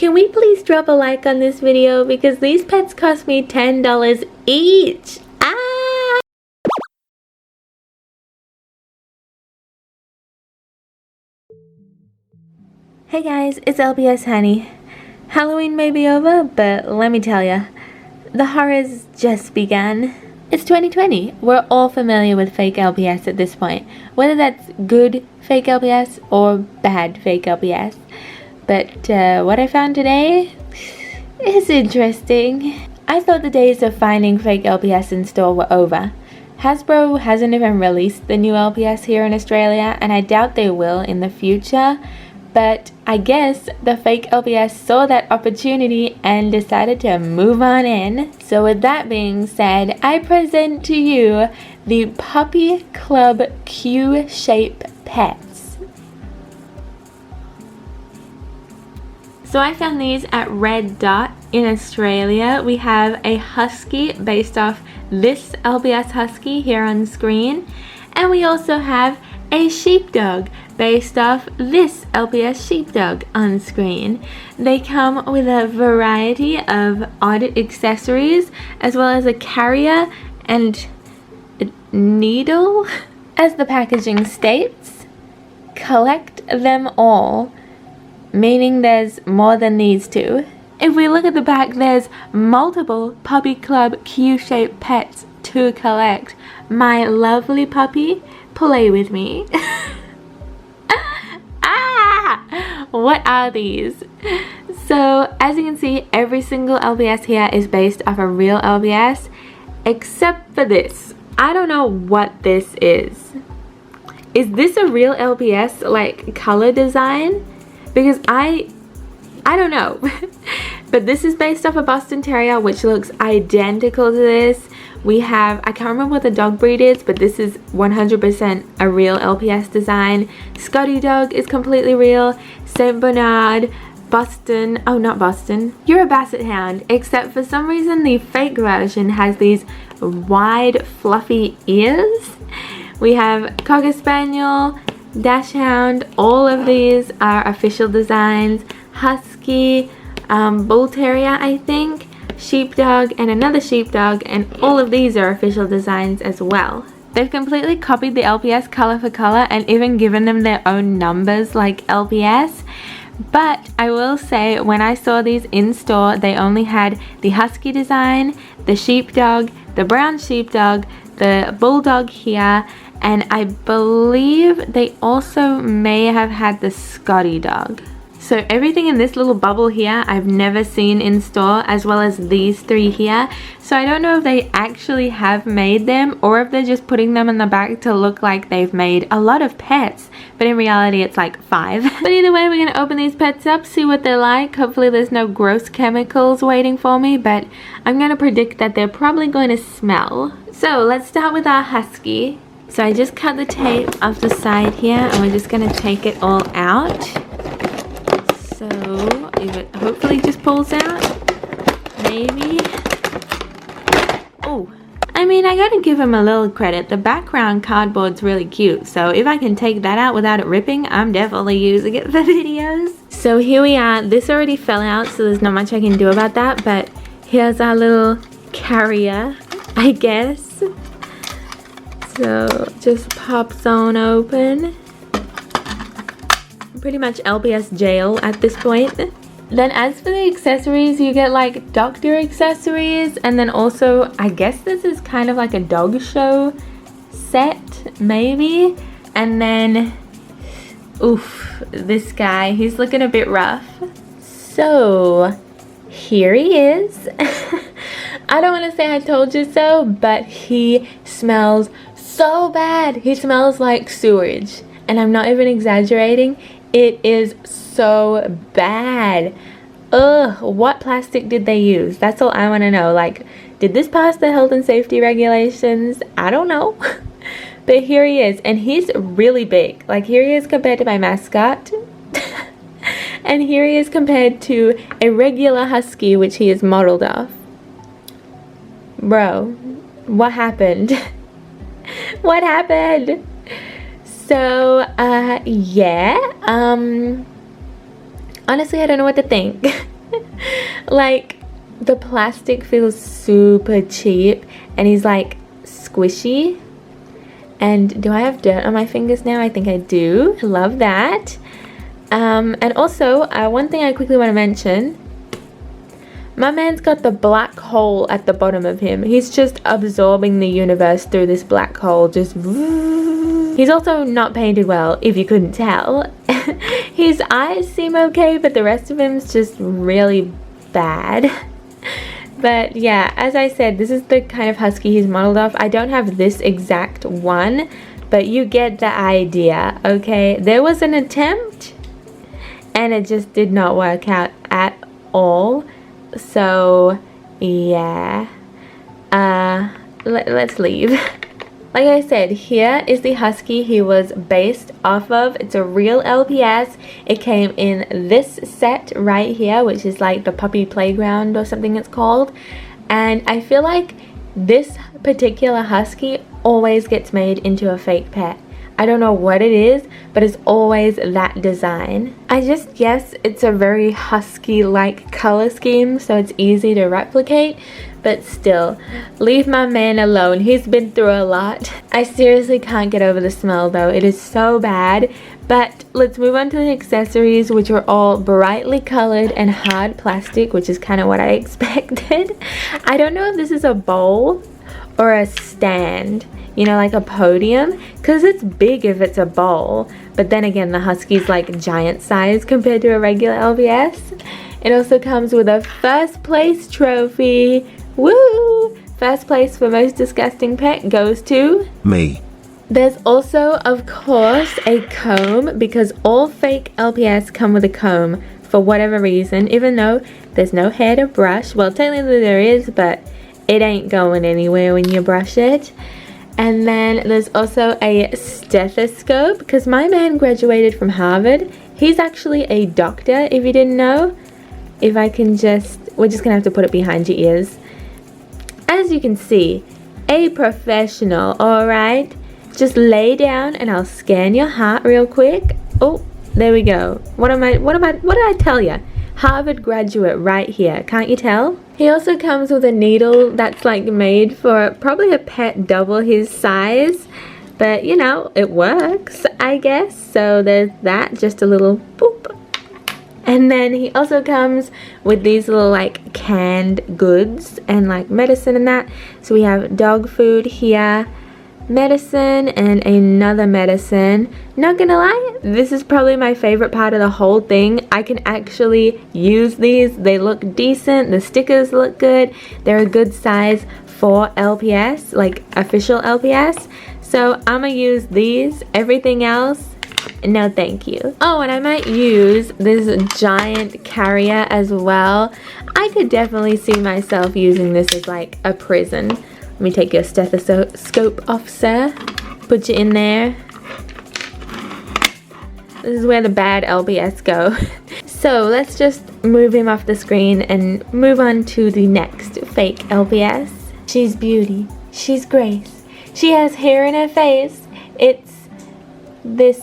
Can we please drop a like on this video because these pets cost me $10 each? Ah! Hey guys, it's LpsHoney. Halloween may be over, but let me tell ya, the horrors just begun. It's 2020. We're all familiar with fake LPS at this point, whether that's good fake LPS or bad fake LPS. But what I found today is interesting. I thought the days of finding fake LPS in store were over. Hasbro hasn't even released the new LPS here in Australia, and I doubt they will in the future. But I guess the fake LPS saw that opportunity and decided to move on in. So with that being said, I present to you the Puppy Club Q-Shape Pets. So I found these at Red Dot in Australia. We have a Husky based off this LPS Husky here on screen. And we also have a sheepdog based off this LPS sheepdog on screen. They come with a variety of odd accessories as well as a carrier and a needle. As the packaging states, collect them all, meaning there's more than these two. If we look at the back, there's multiple Puppy Club Q-shaped pets to collect. My lovely puppy, play with me. What are these? So as you can see, every single LPS here is based off a real LPS except for this. I don't know what this is. Is this a real LPS like color design? Because I don't know. But this is based off a Boston Terrier, which looks identical to this. We have, I can't remember what the dog breed is, but this is 100% a real LPS design. Scotty dog is completely real. Saint Bernard, Boston, oh not Boston, you're a Basset Hound, except for some reason the fake version has these wide fluffy ears. We have Cocker Spaniel, Dachshund, all of these are official designs. Husky, Bull Terrier I think, Sheepdog and another sheepdog, and all of these are official designs as well. They've completely copied the LPS color for color and even given them their own numbers like LPS. But I will say, when I saw these in store, they only had the Husky design, the sheepdog, the brown sheepdog, the bulldog here, and I believe they also may have had the Scotty dog. So everything in this little bubble here I've never seen in store, as well as these three here. So I don't know if they actually have made them or if they're just putting them in the back to look like they've made a lot of pets. But in reality it's like 5. But either way, we're going to open these pets up, see what they're like. Hopefully there's no gross chemicals waiting for me, but I'm going to predict that they're probably going to smell. So let's start with our Husky. So I just cut the tape off the side here and we're just going to take it all out. So if it hopefully just pulls out, maybe. Oh, I mean, I gotta give him a little credit. The background cardboard's really cute, so if I can take that out without it ripping, I'm definitely using it for videos. So here we are. This already fell out, so there's not much I can do about that, but here's our little carrier, I guess. So just pops on open. Pretty much LPS jail at this point. Then as for the accessories, you get like doctor accessories, and then also I guess this is kind of like a dog show set maybe. And then oof, this guy, he's looking a bit rough. So here he is. I don't want to say I told you so, but he smells so bad. He smells like sewage, and I'm not even exaggerating. It is so bad. Ugh, what plastic did they use? That's all I want to know. Like, did this pass the health and safety regulations? I don't know. But here he is, and he's really big. Like, here he is compared to my mascot. And here he is compared to a regular Husky, which he is modeled off. Bro, what happened? What happened? So, yeah, honestly, I don't know what to think. Like, the plastic feels super cheap, and he's like squishy. And do I have dirt on my fingers now? I think I do. Love that. And also, one thing I quickly want to mention, my man's got the black hole at the bottom of him. He's just absorbing the universe through this black hole. Just he's also not painted well, if you couldn't tell. His eyes seem okay, but the rest of him's just really bad. But yeah, as I said, this is the kind of husky he's modeled off. I don't have this exact one, but you get the idea, okay? There was an attempt, and it just did not work out at all. So yeah, let's leave. Like I said, here is the husky he was based off of. It's a real LPS. It came in this set right here, which is like the puppy playground or something it's called. And I feel like this particular husky always gets made into a fake pet. I don't know what it is, but it's always that design. I just guess it's a very husky-like color scheme, so it's easy to replicate. But still, leave my man alone. He's been through a lot. I seriously can't get over the smell though. It is so bad. But let's move on to the accessories, which are all brightly colored and hard plastic, which is kind of what I expected. I don't know if this is a bowl or a stand, you know, like a podium, because it's big if it's a bowl. But then again, the husky's like giant size compared to a regular LPS. It also comes with a first place trophy. Woo! First place for most disgusting pet goes to me. There's also, of course, a comb, because all fake LPS come with a comb for whatever reason, even though there's no hair to brush. Well, technically there is, but it ain't going anywhere when you brush it. And then there's also a stethoscope, because my man graduated from Harvard. He's actually a doctor, if you didn't know. If I can just, we're just gonna have to put it behind your ears. As you can see, a professional, alright? Just lay down and I'll scan your heart real quick. Oh, there we go. What did I tell you? Harvard graduate right here, can't you tell? He also comes with a needle that's like made for probably a pet double his size. But you know, it works, I guess. So there's that, just a little boop. And then he also comes with these little like canned goods and like medicine and that. So we have dog food here, medicine, and another medicine. Not gonna lie, this is probably my favorite part of the whole thing. I can actually use these. They look decent, the stickers look good, they're a good size for LPS, like official LPS. So I'm gonna use these. Everything else, no thank you. Oh, and I might use this giant carrier as well. I could definitely see myself using this as like a prison. Let me take your stethoscope off, sir. Put you in there. This is where the bad LPS go. So let's just move him off the screen and move on to the next fake LPS. She's beauty. She's grace. She has hair in her face. It's this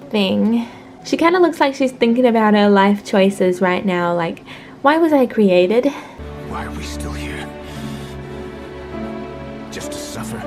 thing. She kind of looks like she's thinking about her life choices right now. Like, why was I created? Why are we still here? Just to suffer?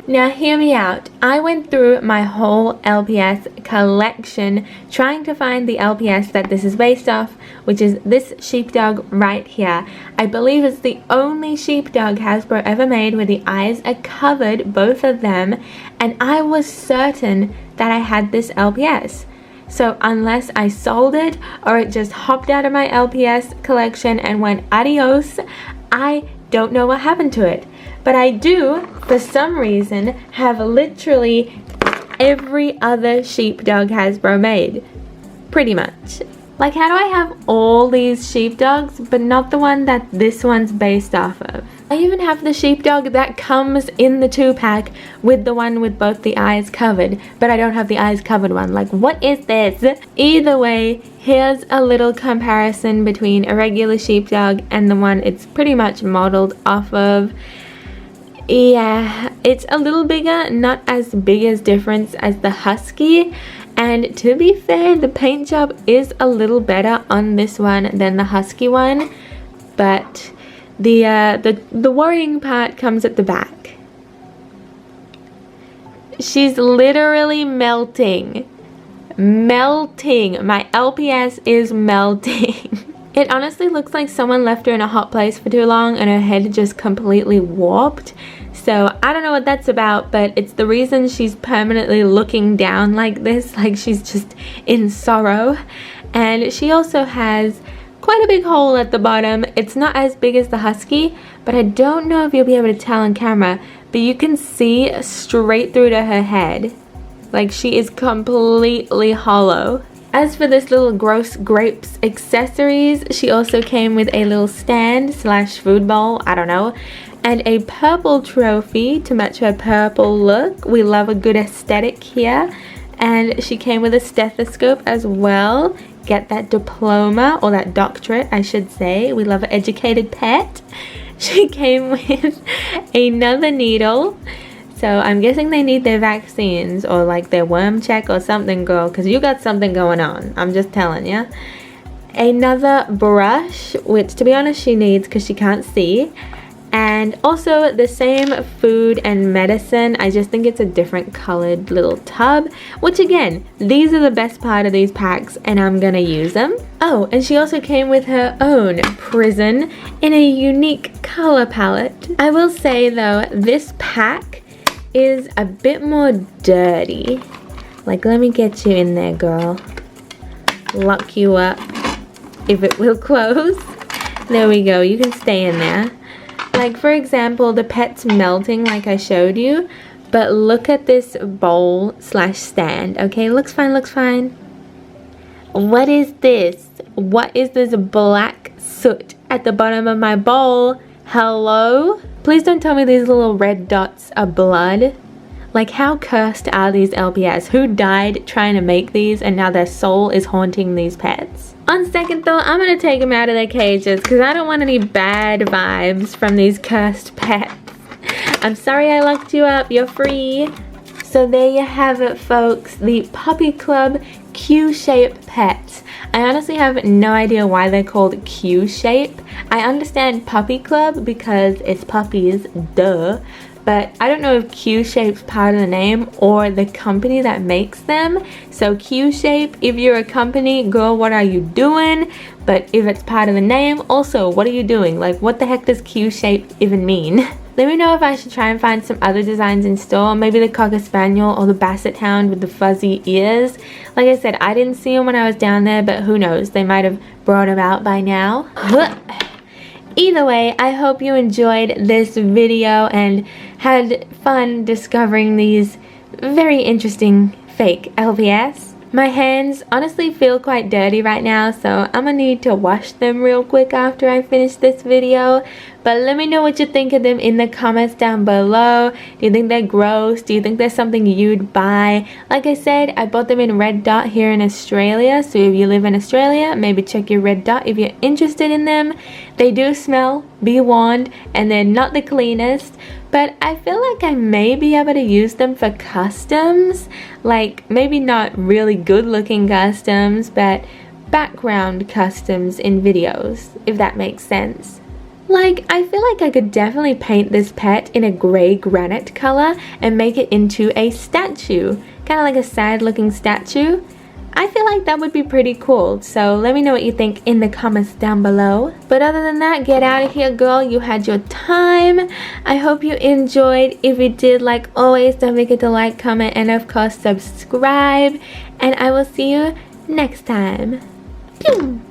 Now hear me out. I went through my whole LPS collection trying to find the LPS that this is based off, which is this sheepdog right here. I believe it's the only sheepdog Hasbro ever made where the eyes are covered, both of them, and I was certain that I had this LPS. So unless I sold it or it just hopped out of my LPS collection and went adios, I don't know what happened to it. But I do, for some reason, have literally every other sheepdog Hasbro made. Pretty much. Like, how do I have all these sheepdogs but not the one that this one's based off of? I even have the sheepdog that comes in the 2-pack with the one with both the eyes covered, but I don't have the eyes covered one. Like, what is this? Either way, here's a little comparison between a regular sheepdog and the one it's pretty much modeled off of. Yeah, it's a little bigger, not as big as difference as the Husky, And to be fair, the paint job is a little better on this one than the Husky one, but the worrying part comes at the back. She's literally melting. Melting. My LPS is melting. It honestly looks like someone left her in a hot place for too long and her head just completely warped. So I don't know what that's about, but it's the reason she's permanently looking down like this, like she's just in sorrow. And she also has quite a big hole at the bottom. It's not as big as the Husky, but I don't know if you'll be able to tell on camera, but you can see straight through to her head. Like she is completely hollow. As for this little Gross Grapes accessories, she also came with a little stand slash food bowl, I don't know, and a purple trophy to match her purple look. We love a good aesthetic here. And she came with a stethoscope as well. Get that diploma, or that doctorate I should say. We love an educated pet. She came with another needle. So I'm guessing they need their vaccines or like their worm check or something, girl, because you got something going on. I'm just telling you. Another brush, which to be honest she needs because she can't see. And also the same food and medicine. I just think it's a different colored little tub, which again, these are the best part of these packs and I'm gonna use them. Oh, and she also came with her own prison in a unique color palette. I will say though, this pack is a bit more dirty. Like, let me get you in there, girl. Lock you up, if it will close. There we go, you can stay in there. Like, for example, the pet's melting like I showed you, but look at this bowl slash stand. Okay, looks fine, looks fine. What is this? What is this black soot at the bottom of my bowl? Hello? Please don't tell me these little red dots are blood. Like, how cursed are these LPS? Who died trying to make these and now their soul is haunting these pets? On second thought, I'm going to take them out of their cages because I don't want any bad vibes from these cursed pets. I'm sorry I locked you up. You're free. So there you have it, folks. The Puppy Club Q-Shape pets. I honestly have no idea why they're called Q-Shape. I understand Puppy Club because it's puppies, duh. But I don't know if Q-Shape's part of the name or the company that makes them. So Q-Shape, if you're a company, girl, what are you doing? But if it's part of the name, also, what are you doing? Like, what the heck does Q-Shape even mean? Let me know if I should try and find some other designs in store. Maybe the Cocker Spaniel or the Basset Hound with the fuzzy ears. Like I said, I didn't see them when I was down there, but who knows? They might have brought them out by now. Either way, I hope you enjoyed this video and had fun discovering these very interesting fake LPS. My hands honestly feel quite dirty right now, so I'm gonna need to wash them real quick after I finish this video. But let me know what you think of them in the comments down below. Do you think they're gross? Do you think there's something you'd buy? Like I said, I bought them in Red Dot here in Australia, so if you live in Australia, maybe check your Red Dot if you're interested in them. They do smell, be warned, and they're not the cleanest. But I feel like I may be able to use them for customs. Like, maybe not really good looking customs, but background customs in videos, if that makes sense. Like, I feel like I could definitely paint this pet in a grey granite color and make it into a statue. Kind of like a sad looking statue. I feel like that would be pretty cool, so let me know what you think in the comments down below. But other than that, get out of here, girl. You had your time. I hope you enjoyed. If you did, like always, don't forget to like, comment, and of course subscribe. And I will see you next time. Pew!